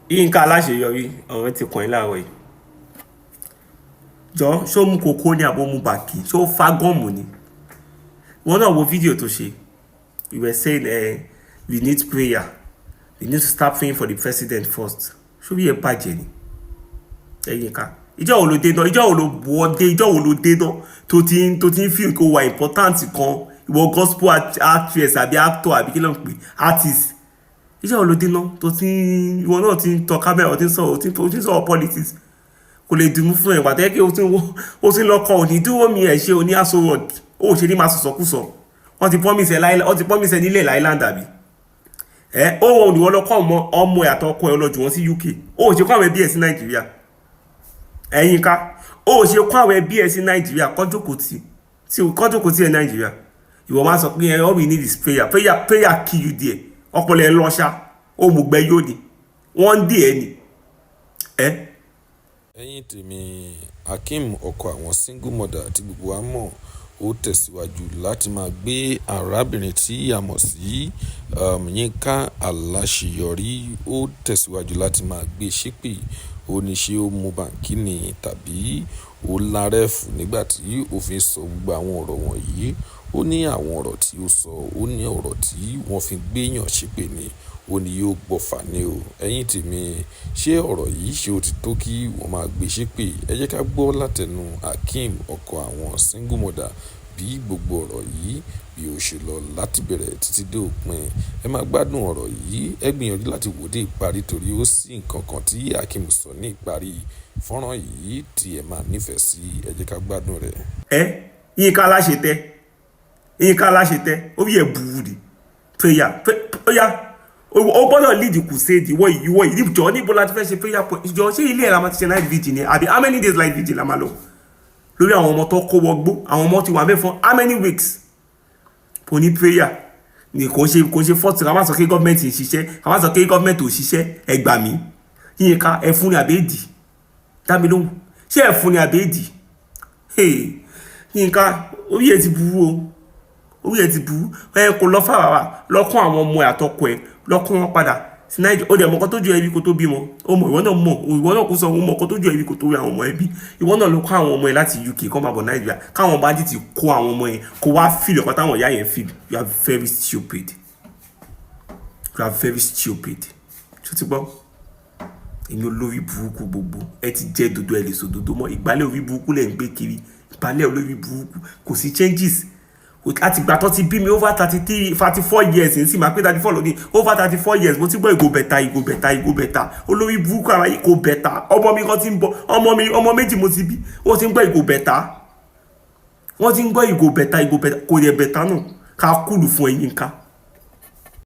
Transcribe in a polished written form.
Yínká Aláṣeyọrí ọ̀rẹ́ ti kàn yín láàárọ̀ yìí. Jọ ṣó mú kókó ní àbọ̀ mú bàkì ṣó fa gọ́ọ̀mù ni. Wọ́n náà wo fídíò tó ṣe. You were saying we need prayer. We need to start praying for the president first. Ṣó bí ẹ bàjẹ́ ni? Yínká. Ìjọ́ wo ló dé náà? Ìjọ́ wo ló wọ́dé? Ìjọ́ wo ló dé náà? Tó ti ń feel kó wà important kan. Ìwọ gospel actress àbí actor àbí kí ló ń pè artist. Ìjọ́ wo ló dé náà? Tó ti ìwọ náà ti ń tọ kámẹ́rà, ó ti ń sọ̀rọ̀ politics. Kò lè dùn fún ẹ̀ pàtẹ́ kí o ti ń lọ́kọ̀ òní dúró mi ẹ̀ ṣe òní aṣọ road. Ó ṣe ní máa sọ̀sọ̀kúsọ. Wọ́n ti promise ẹ̀ nílẹ̀ Island àbí. Ó wọ́n òní wọ́n lọ́kọ̀ ọmọ ẹ̀ àtọkọ ẹ̀ lọ́jọ́ wọn sí UK. Ó ṣe kó àwọn ẹbí ẹ̀ sí Nàìjíríà. Yínká, ó ṣe kó àwọn ẹbí ẹ̀ sí Nàìjíríà kọ́jókòó tí ẹ̀ Nàìjíríà. Ìwọ máa sọ pé all we need is prayer. Prayer kill you there. Ọpọlọ ẹ̀ lọ́ṣà. Ó mú gbẹ yóò ní. Wọ́n dé ẹ̀ ni. Ẹ̀yin tèmi Akeem ọkọ àwọn single mother tí gbogbo wa mọ̀ ó tẹ̀síwájú láti máa gbé arábìnrin tí a mọ̀ sí Yínká Aláṣeyọrí ó tẹ̀síwájú láti máa gbé ṣépè ó ní ṣé ó mú bàǹkì ni tàbí ó lárẹ́fù nígbà tí ó fi sọ gbogbo àwọn ọ̀rọ̀ wọ̀nyí. Ó ní àwọn ọ̀rọ̀ tí ó sọ ó ní ọ̀rọ̀ tí wọ́n fi gbéyàn ṣépè ni ó ní yóò gbọ́fà ní o. Ẹ̀yin tèmi ṣé ọ̀rọ̀ yìí ṣe ó ti tó kí wọ́n máa gbé ṣépè? Ẹ jẹ́ ká gbọ́ látẹnu Akeem ọkọ àwọn single mother bí gbogbo ọ̀rọ̀ yìí bí ó ṣe lọ láti bẹ̀rẹ̀ títí dé òpin. Ẹ máa gbádùn ọ̀rọ̀ yìí, ẹ gbìyànjú láti wò dé ìparí torí ó sì nǹkan kan tí Akeem sọ ní ìparí fọ́nrán yìí tí ẹ máa nífẹ̀ẹ́ sí. Ẹ jẹ́ ká gbádùn rẹ̀. Yínká Aláṣetẹ́ ó yẹ buwú ni prayer ó yá o gbọ́dọ̀ lead crusade ìwọ yìí jọ níbo láti fẹ́ ṣe prayer point ìjọ ṣé ilé ẹ̀ la máa ti ṣe night vigil ni àbí how many days night vigil la máa lọ lórí àwọn ọmọ tó kó wọgbó àwọn ọmọ ti wà mẹ́fọ́n how many weeks kò ní prayer ni kò ṣe fọ́ọ̀tì ká má sọ pé gọ́ọ̀mẹ̀ntì ń ṣiṣẹ́ ká má sọ pé gọ́ọ̀mẹ̀ntì ò ṣiṣẹ́ ẹ gbà mí. Yínká ẹ fún ni àbẹ́ẹ̀dì dábì lóhùn ṣé ẹ fún ni àbẹ́ẹ̀dì Yínká orí ẹ ti burú o orí ẹ ti burú kò lọ fàràrà lọ́kàn àwọn ọmọ ẹ̀ àtọkọ ẹ̀ lọ́kàn wọn padà sí Nàìjíríà. Ó dẹ̀ mọ̀ kó tó ju ẹbí kó tó bímọ ó mọ̀ ìwọ náà kó sọ òun mọ̀ kó tó ju ẹbí kó tó rí àwọn ọmọ ẹbí. Ìwọ náà ló kó àwọn ọmọ ẹ̀ láti UK kó máa bọ̀ Nàìjíríà káwọn bá ti kó àwọn ọmọ ẹ̀ kó wá fìlì ọ̀kan táwọn ìyá yẹn fìlì. You are very stupid. You are very stupid. Ṣé o ti gbọ́? Èmi olórí burúkú gbogbo ẹ ti jẹ́ dodo ẹ lè sọ dodo mọ́ ìgbálẹ̀ orí burúkú lẹ̀ ń gbé kiri ìgbálẹ̀ olórí burúkú kò sí changes. Àti ìgbà tó ti bí mi over 34 years ní sì máa pé 34 lónìí over 34 years mo ti gbọ́ ìgò bẹ̀ta olórí burúkú ara ìgò bẹ̀ta ọmọ mi kan ti ń bọ̀ ọmọ méjì mo ti bí wọ́n ti ń gbọ́ ìgò bẹ̀ta kò yẹ bẹ̀ta náà ká kúlù fún Yínká